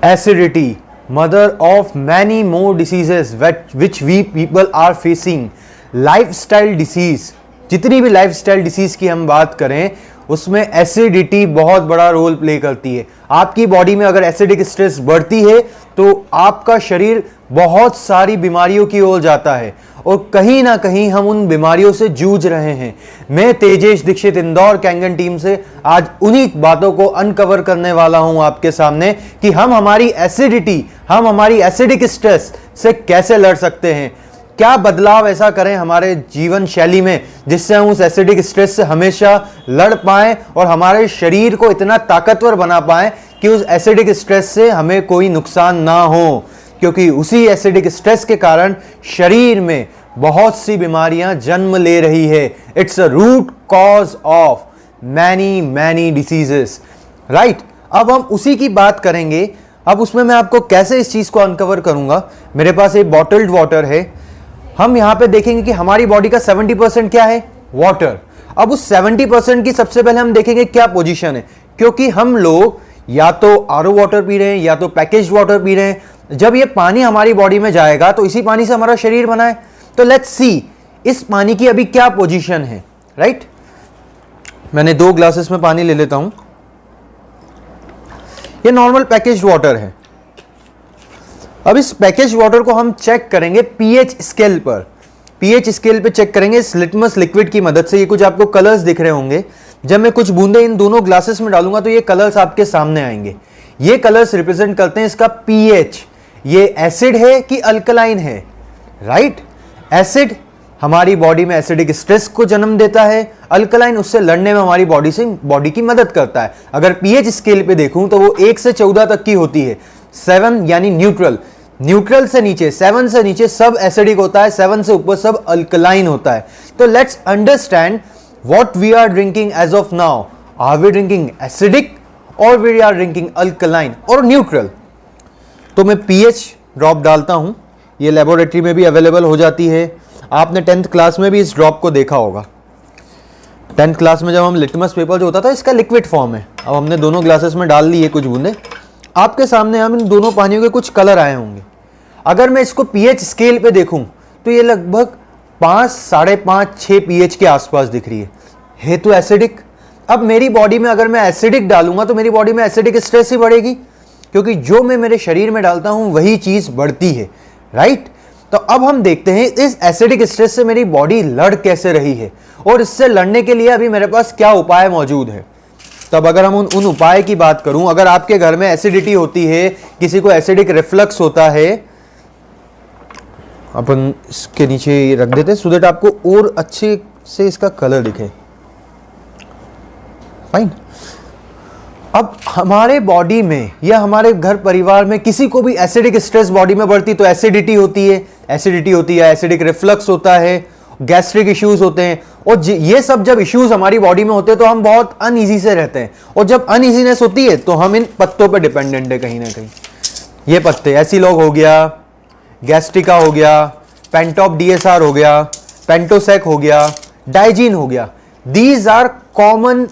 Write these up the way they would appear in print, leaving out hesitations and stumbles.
Acidity, mother of many more diseases which we people are facing. Lifestyle disease, जितनी भी lifestyle disease की हम बात करें उसमें एसिडिटी बहुत बड़ा रोल प्ले करती है। आपकी बॉडी में अगर एसिडिक स्ट्रेस बढ़ती है तो आपका शरीर बहुत सारी बीमारियों की ओर जाता है और कहीं ना कहीं हम उन बीमारियों से जूझ रहे हैं। मैं तेजेश दीक्षित इंदौर कैंगन टीम से आज उन्हीं बातों को अनकवर करने वाला हूं आपके सामने कि हम हमारी एसिडिक स्ट्रेस से कैसे लड़ सकते हैं, क्या बदलाव ऐसा करें हमारे जीवन शैली में जिससे हम उस एसिडिक स्ट्रेस से हमेशा लड़ पाएं और हमारे शरीर को इतना ताकतवर बना पाएं कि उस एसिडिक स्ट्रेस से हमें कोई नुकसान ना हो, क्योंकि उसी एसिडिक स्ट्रेस के कारण शरीर में बहुत सी बीमारियां जन्म ले रही है। It's a root cause of many diseases, right. अब हम उसी की बात करेंगे। अब उसमें मैं आपको कैसे इस चीज को अनकवर करूंगा। मेरे पास एक बॉटल्ड वाटर है। हम यहां पे देखेंगे कि हमारी बॉडी का 70% क्या है, वाटर। अब उस 70% की सबसे पहले हम देखेंगे क्या पोजीशन है, क्योंकि हम लोग या तो आरओ वाटर पी रहे हैं या तो पैकेज्ड वाटर पी रहे हैं। जब ये पानी हमारी बॉडी में जाएगा तो इसी पानी से हमारा शरीर बना है। तो लेट्स सी इस पानी की अभी क्या पोजीशन है, राइट। मैंने 2 ग्लासेस में पानी ले लेता हूं। ये नॉर्मल पैकेज्ड वाटर है। अब इस पैकेज वाटर को हम चेक करेंगे पीएच स्केल पर। पीएच स्केल पे चेक करेंगे इस लिटमस लिक्विड की मदद से। ये कुछ आपको कलर्स दिख रहे होंगे। जब मैं कुछ बूंदे इन दोनों ग्लासेस में डालूंगा तो ये कलर्स आपके सामने आएंगे। ये कलर्स रिप्रेजेंट करते हैं इसका पीएच। ये एसिड है कि अल्कलाइन है, राइट। एसिड हमारी बॉडी में एसिडिक स्ट्रेस को जन्म देता है, अल्कलाइन उससे लड़ने में हमारी बॉडी की मदद करता है। अगर पीएच स्केल पे देखूं तो वो 1 से 14 तक की होती है। 7 यानी न्यूट्रल, न्यूट्रल से नीचे 7 से नीचे सब एसिडिक होता है, 7 से ऊपर सब अल्कलाइन होता है। तो let's understand what we are drinking as of now. Are we drinking acidic और वी आर ड्रिंकिंग अल्कलाइन और न्यूट्रल। तो मैं पीएच ड्रॉप डालता हूं। ये लेबोरेटरी में भी अवेलेबल हो जाती है। आपने 10th क्लास में भी इस ड्रॉप को देखा होगा। 10th क्लास में जब हम लिटमस पेपर जो होता था इसका लिक्विड फॉर्म है। अब हमने दोनों ग्लासेस में डाल ली है कुछ बूंदे। आपके सामने हम इन दोनों पानियों के कुछ कलर आए होंगे। अगर मैं इसको पीएच स्केल पे देखूं तो ये लगभग 5, 5.5, 6 पीएच के आसपास दिख रही है तो एसिडिक। अब मेरी बॉडी में अगर मैं एसिडिक डालूंगा तो मेरी बॉडी में एसिडिक स्ट्रेस ही बढ़ेगी, क्योंकि जो मैं मेरे शरीर में डालता हूं वही चीज बढ़ती है, राइट। तो अब हम देखते हैं इस एसिडिक स्ट्रेस से मेरी बॉडी लड़ कैसे रही है और इससे लड़ने के लिए अभी मेरे पास क्या उपाय मौजूद है। तब अगर हम उन उपाय की बात करूं, अगर आपके घर में एसिडिटी होती है, किसी को एसिडिक रिफ्लक्स होता है, अपन इसके नीचे रख देते हैं सो दैट आपको और अच्छे से इसका कलर दिखे। फाइन। अब हमारे बॉडी में या हमारे घर परिवार में किसी को भी एसिडिक स्ट्रेस बॉडी में बढ़ती तो एसिडिटी होती है, एसिडिक रिफ्लक्स होता है, गैस्ट्रिक इश्यूज होते हैं। और ये सब जब इश्यूज हमारी बॉडी में होते हैं तो हम बहुत अनईजी से रहते हैं। और जब अनईजीनेस होती है तो हम इन पत्तों पे डिपेंडेंट है कहीं ना कहीं। ये पत्ते एसिलॉग हो गया, गैस्ट्रिका हो गया, पेंटॉप डीएसआर हो गया, पेंटोसेक हो गया, डाइजीन हो गया। These are common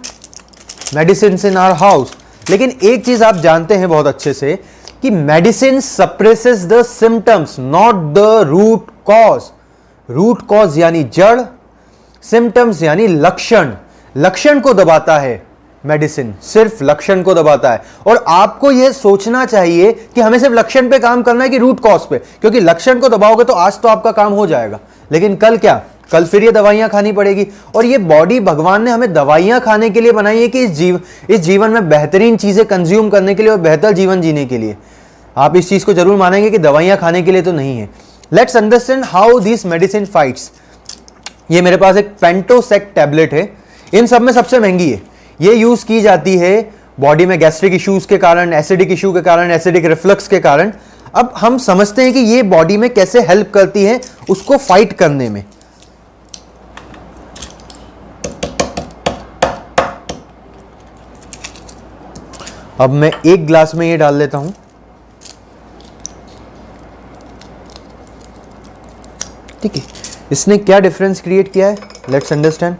medicine in our house. लेकिन एक चीज आप जानते हैं बहुत अच्छे से कि medicine suppresses the symptoms not the root cause. Root cause यानी जड़, सिम्टम्स यानी लक्षण। लक्षण को दबाता है मेडिसिन, सिर्फ लक्षण को दबाता है। और आपको यह सोचना चाहिए कि हमें सिर्फ लक्षण पे काम करना है कि रूट कॉज पे, क्योंकि लक्षण को दबाओगे तो आज तो आपका काम हो जाएगा, लेकिन कल क्या, कल फिर ये दवाइयां खानी पड़ेगी। और ये बॉडी भगवान ने हमें दवाइयां खाने के लिए बनाई है कि इस जीवन में बेहतरीन चीजें कंज्यूम करने के लिए और बेहतर जीवन जीने के लिए। आप इस चीज को जरूर मानेंगे कि दवाइयां खाने के लिए तो नहीं है। Let's understand how this medicine fights. ये मेरे पास एक पेंटोसेक टैबलेट है। इन सब में सबसे महंगी है। ये यूज की जाती है बॉडी में गैस्ट्रिक इश्यूज के कारण, एसिडिक इश्यू के कारण, एसिडिक रिफ्लक्स के कारण। अब हम समझते हैं कि ये बॉडी में कैसे हेल्प करती है उसको फाइट करने में। अब मैं एक ग्लास में ये डाल लेता हूं। ठीक है, इसने क्या डिफरेंस क्रिएट किया है, लेट्स अंडरस्टैंड।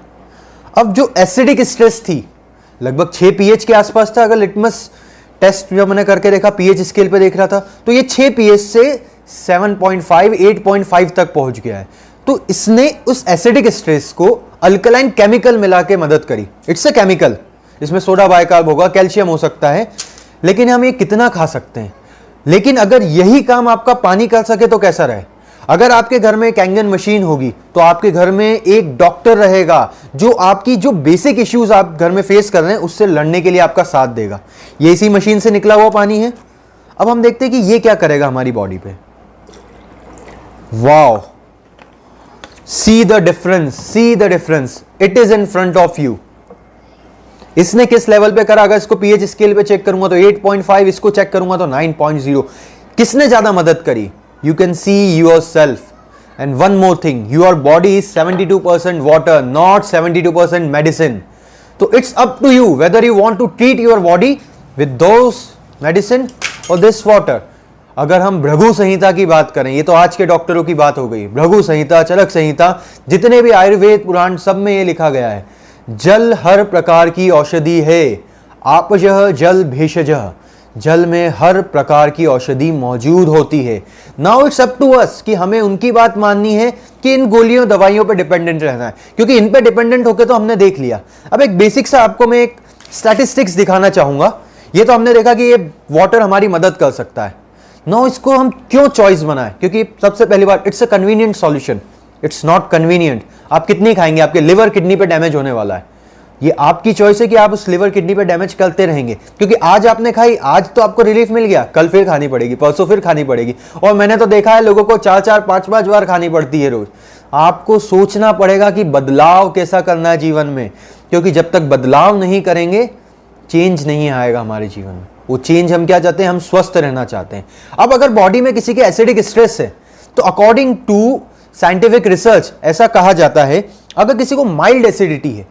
अब जो एसिडिक स्ट्रेस थी लगभग 6 पीएच के आसपास था। अगर लिटमस टेस्ट जब मैंने करके देखा, पीएच स्केल पे देख रहा था, तो ये 6 पीएच से 7.5 8.5 तक पहुंच गया है। तो इसने उस एसिडिक स्ट्रेस को अल्कलाइन केमिकल मिला के मदद करी। इट्स अ केमिकल, इसमें सोडा बाइकार्ब होगा, कैल्शियम हो सकता है, लेकिन हम ये कितना खा सकते हैं। लेकिन अगर यही काम आपका पानी कर सके तो कैसा रहे। अगर आपके घर में कैंगन मशीन होगी तो आपके घर में एक डॉक्टर रहेगा जो आपकी जो बेसिक इश्यूज आप घर में फेस कर रहे हैं उससे लड़ने के लिए आपका साथ देगा। ये इसी मशीन से निकला हुआ पानी है। अब हम देखते हैं कि ये क्या करेगा हमारी बॉडी पे। Wow, see the difference, see the difference, it is in front of you. इसने किस लेवल पे करा, अगर इसको पीएच स्केल पे चेक करूंगा तो 8.5, इसको चेक करूंगा तो 9.0। किसने ज्यादा मदद करी? You can see yourself. And one more thing, your body is 72% water, not 72% medicine. So it's up to you whether you want to treat your body with those medicine or this water. अगर हम भृगु संहिता की बात करें, ये तो आज के डॉक्टरों की बात हो गई, भृगु संहिता, चरक संहिता, जितने भी आयुर्वेद पुराण सब में ये लिखा गया है, जल हर प्रकार की औषधि है, आपजह जल भेषजः, जल में हर प्रकार की औषधि मौजूद होती है। Now it's up to us कि हमें उनकी बात माननी है कि इन गोलियों दवाइयों पे डिपेंडेंट रहना है, क्योंकि इन पे डिपेंडेंट होके तो हमने देख लिया। अब एक बेसिक सा आपको मैं एक स्टैटिस्टिक्स दिखाना चाहूंगा। ये तो हमने देखा कि ये वाटर हमारी मदद कर सकता है। नाउ इसको हम क्यों चॉइस बनाए? क्योंकि सबसे पहली बात, it's a convenient solution. It's not convenient. आप कितनी खाएंगे? आपके लिवर किडनी पे डैमेज होने वाला है। ये आपकी चॉइस है कि आप उस लिवर किडनी पे डैमेज करते रहेंगे, क्योंकि आज आपने खाई, आज तो आपको रिलीफ मिल गया, कल फिर खानी पड़ेगी, परसों फिर खानी पड़ेगी। और मैंने तो देखा है लोगों को 4-4 5-5 बार खानी पड़ती है रोज। आपको सोचना पड़ेगा कि बदलाव कैसा करना है जीवन में, क्योंकि जब तक बदलाव नहीं करेंगे चेंज नहीं आएगा हमारे जीवन में। वो चेंज हम क्या चाहते हैं? हम स्वस्थ रहना चाहते हैं। अब अगर बॉडी में किसी के एसिडिक स्ट्रेस है तो अकॉर्डिंग टू साइंटिफिक रिसर्च ऐसा कहा जाता है, अगर किसी को माइल्ड एसिडिटी है,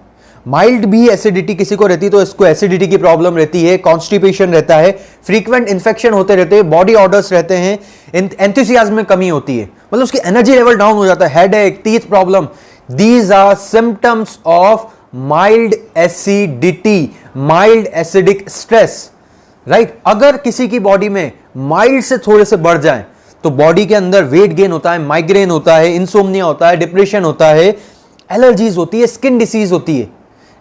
माइल्ड भी एसिडिटी किसी को रहती है तो इसको एसिडिटी की प्रॉब्लम रहती है, कॉन्स्टिपेशन रहता है, फ्रीक्वेंट इन्फेक्शन होते रहते हैं, बॉडी ऑर्डर्स रहते हैं, एंथुसियाज्म में कमी होती है, मतलब उसकी एनर्जी लेवल डाउन हो जाता है, headache, teeth problem, these are symptoms of mild acidity, mild acidic stress, right. अगर किसी की बॉडी में माइल्ड से थोड़े से बढ़ जाए तो बॉडी के अंदर वेट गेन होता है, माइग्रेन होता है, इंसोम्निया होता है, डिप्रेशन होता है, एलर्जीज होती है, स्किन डिसीज होती है।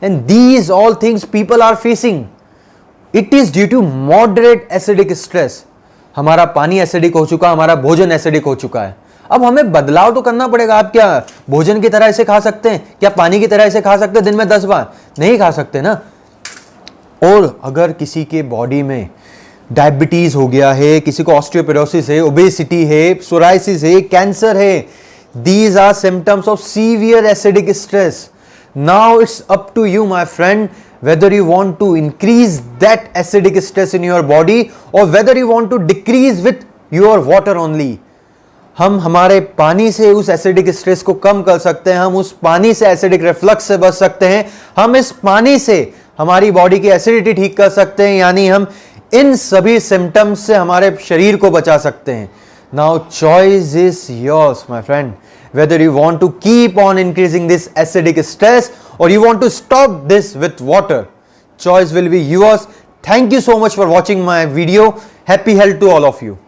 And these all things people are facing. It is due to moderate acidic stress. हमारा पानी एसिडिक हो चुका, हमारा भोजन एसिडिक हो चुका है। अब हमें बदलाव तो करना पड़ेगा। आप क्या भोजन की तरह इसे खा सकते हैं? क्या पानी की तरह इसे खा सकते हैं दिन में 10 बार? नहीं खा सकते ना। और अगर किसी के बॉडी में डायबिटीज हो गया है, किसी को ऑस्टियोपोरोसिस है, ओबेसिटी है, सोराइसिस है, कैंसर है, these are symptoms of severe acidic stress. Now it's up to you, my friend, whether you want to increase that acidic stress in your body or whether you want to decrease with your water only. हम हमारे पानी से उस acidic stress को कम कर सकते हैं, हम उस पानी से एसिडिक रिफ्लक्स से बच सकते हैं, हम इस पानी से हमारी बॉडी की एसिडिटी ठीक कर सकते हैं, यानी हम इन सभी सिम्टम्स से हमारे शरीर को बचा सकते हैं। Now choice is yours, my friend, whether you want to keep on increasing this acidic stress or you want to stop this with water. Choice will be yours. Thank you so much for watching my video. Happy health to all of you.